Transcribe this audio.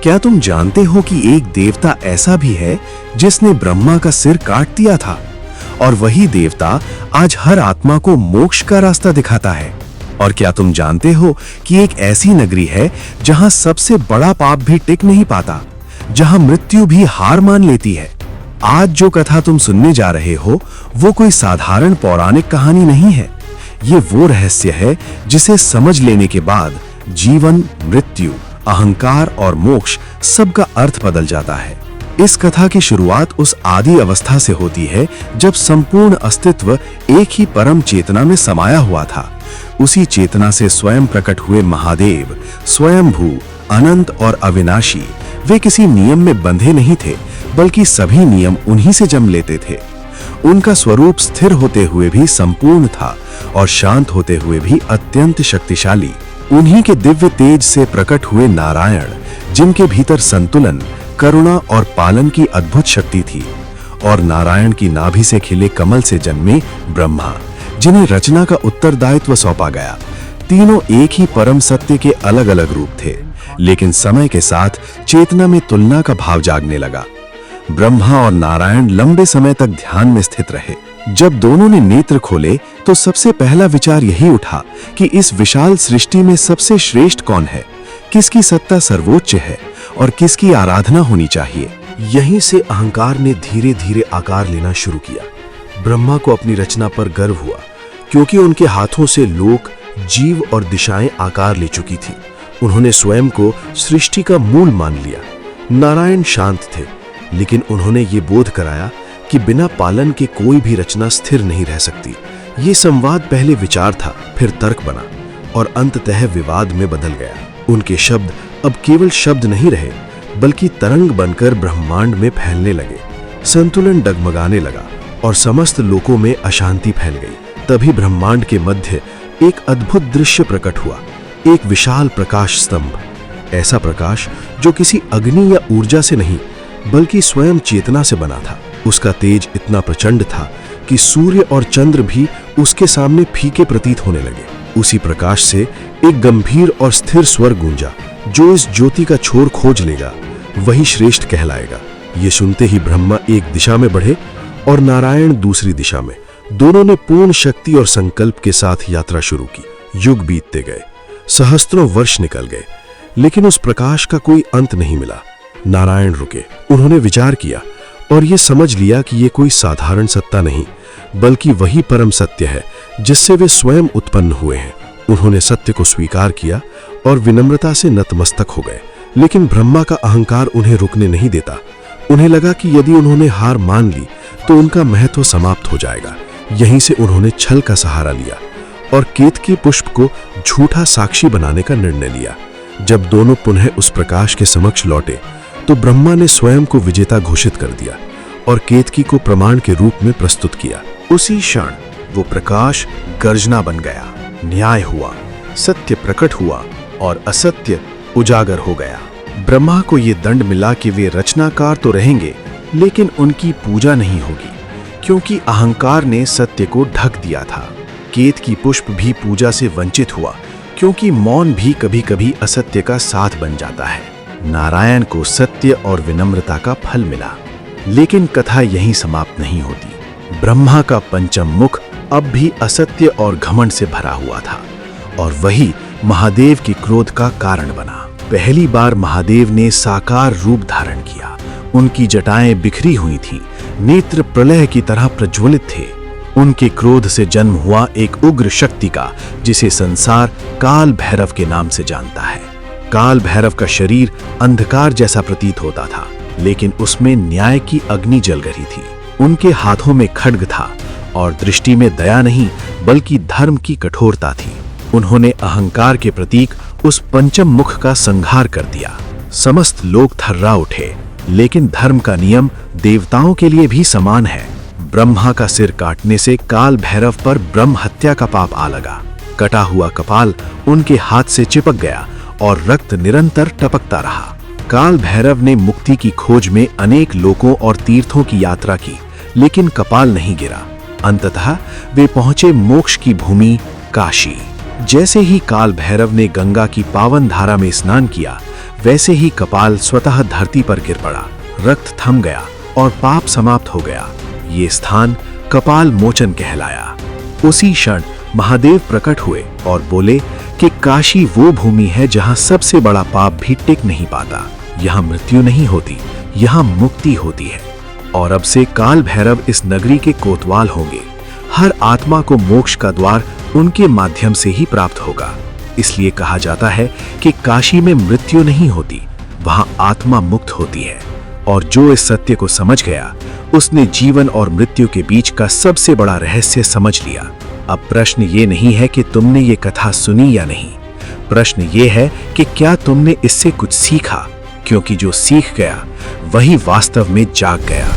क्या तुम जानते हो कि एक देवता ऐसा भी है जिसने ब्रह्मा का सिर काट दिया था, और वही देवता आज हर आत्मा को मोक्ष का रास्ता दिखाता है। और क्या तुम जानते हो कि एक ऐसी नगरी है जहां सबसे बड़ा पाप भी टिक नहीं पाता, जहां मृत्यु भी हार मान लेती है। आज जो कथा तुम सुनने जा रहे हो वो कोई साधारण पौराणिक कहानी नहीं है। ये वो रहस्य है जिसे समझ लेने के बाद जीवन, मृत्यु, अहंकार और मोक्ष सबका अर्थ बदल जाता है। इस कथा की शुरुआत उस आदि अवस्था से होती है जब संपूर्ण अस्तित्व एक ही परम चेतना में समाया हुआ था। उसी चेतना से स्वयं प्रकट हुए महादेव, स्वयंभू, अनंत और अविनाशी, वे किसी नियम में बंधे नहीं थे, बल्कि सभी नियम उन्हीं से जन्म लेते थे। उनका स्वरूप स्थिर होते हुए भी संपूर्ण था और शांत होते हुए भी अत्यंत शक्तिशाली। उन्हीं के दिव्य तेज से प्रकट हुए नारायण, जिनके भीतर संतुलन, करुणा और पालन की अद्भुत शक्ति थी, और नारायण की नाभि से खिले कमल से जन्मे ब्रह्मा, जिन्हें रचना का उत्तरदायित्व सौंपा गया। तीनों एक ही परम सत्य के अलग अलग रूप थे, लेकिन समय के साथ चेतना में तुलना का भाव जागने लगा। ब्रह्मा और नारायण लंबे समय तक ध्यान में स्थित रहे। जब दोनों ने नेत्र खोले तो सबसे पहला विचार यही उठा कि इस विशाल सृष्टि में सबसे श्रेष्ठ कौन है, किसकी सत्ता सर्वोच्च है और किसकी आराधना होनी चाहिए। यहीं से अहंकार ने धीरे धीरे आकार लेना शुरू किया। ब्रह्मा को अपनी रचना पर गर्व हुआ, क्योंकि उनके हाथों से लोक, जीव और दिशाएं आकार ले चुकी थी। उन्होंने स्वयं को सृष्टि का मूल मान लिया। नारायण शांत थे, लेकिन उन्होंने ये बोध कराया कि बिना पालन के कोई भी रचना स्थिर नहीं रह सकती। ये संवाद पहले विचार था, फिर तर्क बना और अंततः विवाद में बदल गया। उनके शब्द अब केवल शब्द नहीं रहे, बल्कि तरंग बनकर ब्रह्मांड में फैलने लगे। संतुलन डगमगाने लगा और समस्त लोकों में अशांति फैल गई। तभी ब्रह्मांड के मध्य एक अद्भुत दृश्य प्रकट हुआ, एक विशाल प्रकाश स्तंभ। ऐसा प्रकाश जो किसी अग्नि या ऊर्जा से नहीं, बल्कि स्वयं चेतना से बना था। उसका तेज इतना प्रचंड था कि सूर्य और चंद्र भी उसके सामने फीके प्रतीत होने लगे। उसी प्रकाश से एक गंभीर और स्थिर स्वर गूंजा, जो इस ज्योति का छोर खोज लेगा वही श्रेष्ठ कहलाएगा। ये सुनते ही ब्रह्मा एक दिशा में बढ़े और नारायण दूसरी दिशा में। दोनों ने पूर्ण शक्ति और संकल्प के साथ यात्रा शुरू की। युग बीतते गए, सहस्त्रों वर्ष निकल गए, लेकिन उस प्रकाश का कोई अंत नहीं मिला। नारायण रुके। उन्होंने विचार किया और ये समझ लिया कि ये कोई साधारण सत्ता नहीं, बल्कि वही परम सत्य है जिससे वे स्वयं उत्पन्न हुए हैं। उन्होंने सत्य को स्वीकार किया और विनम्रता से नतमस्तक हो गए। लेकिन ब्रह्मा का अहंकार उन्हें रुकने नहीं देता। उन्हें लगा कि यदि उन्होंने हार मान ली तो उनका महत्व समाप्त हो जाएगा। यहीं से उन्होंने छल का सहारा लिया और केतकी पुष्प को झूठा साक्षी बनाने का निर्णय लिया। जब दोनों पुनः उस प्रकाश के समक्ष लौटे तो ब्रह्मा ने स्वयं को विजेता घोषित कर दिया और केतकी को प्रमाण के रूप में प्रस्तुत किया। उसी क्षण वो प्रकाश गर्जना बन गया। न्याय हुआ, सत्य प्रकट हुआ और असत्य उजागर हो गया। ब्रह्मा को ये दंड मिला कि वे रचनाकार तो रहेंगे, लेकिन उनकी पूजा नहीं होगी, क्योंकि अहंकार ने सत्य को ढक दिया था। केतकी पुष्प भी पूजा से वंचित हुआ, क्योंकि मौन भी कभी कभी असत्य का साथ बन जाता है। नारायण को सत्य और विनम्रता का फल मिला, लेकिन कथा यहीं समाप्त नहीं होती। ब्रह्मा का पंचम मुख अब भी असत्य और घमंड से भरा हुआ था, और वही महादेव की क्रोध का कारण बना। पहली बार महादेव ने साकार रूप धारण किया। उनकी जटाएं बिखरी हुई थीं, नेत्र प्रलय की तरह प्रज्वलित थे। उनके क्रोध से जन्म हुआ एक उग्र शक्ति का, जिसे संसार काल भैरव के नाम से जानता है। काल भैरव का शरीर अंधकार जैसा प्रतीत होता था, लेकिन उसमें न्याय की अग्नि जल रही थी। उनके हाथों में खड्ग था और दृष्टि में दया नहीं, बल्कि धर्म की कठोरता थी। उन्होंने अहंकार के प्रतीक उस पंचम मुख का संहार कर दिया। समस्त लोग थर्रा उठे, लेकिन धर्म का नियम देवताओं के लिए भी समान है। ब्रह्मा का सिर काटने से काल भैरव पर ब्रह्म हत्या का पाप आ लगा। कटा हुआ कपाल उनके हाथ से चिपक गया और रक्त निरंतर टपकता रहा। काल भैरव ने मुक्ति की खोज में अनेक लोकों और तीर्थों की यात्रा की, लेकिन कपाल नहीं गिरा। अंततः वे पहुंचे मोक्ष की भूमि काशी। जैसे ही काल भैरव ने गंगा की पावन धारा में स्नान किया, वैसे ही कपाल स्वतः धरती पर गिर पड़ा, रक्त थम गया और पाप समाप्त हो गया। ये स्थान कपाल मोचन कहलाया। उसी क्षण महादेव प्रकट हुए और बोले कि काशी वो भूमि है जहां सबसे बड़ा पाप भी टिक नहीं पाता। यहाँ मृत्यु नहीं होती, यहाँ मुक्ति होती है। और अब से काल भैरव इस नगरी के कोतवाल होंगे। हर आत्मा को मोक्ष का द्वार उनके माध्यम से ही प्राप्त होगा। इसलिए कहा जाता है कि काशी में मृत्यु नहीं होती, वहां आत्मा मुक्त होती है। और जो इस सत्य को समझ गया, उसने जीवन और मृत्यु के बीच का सबसे बड़ा रहस्य समझ लिया। अब प्रश्न ये नहीं है कि तुमने ये कथा सुनी या नहीं, प्रश्न ये है कि क्या तुमने इससे कुछ सीखा, क्योंकि जो सीख गया वही वास्तव में जाग गया।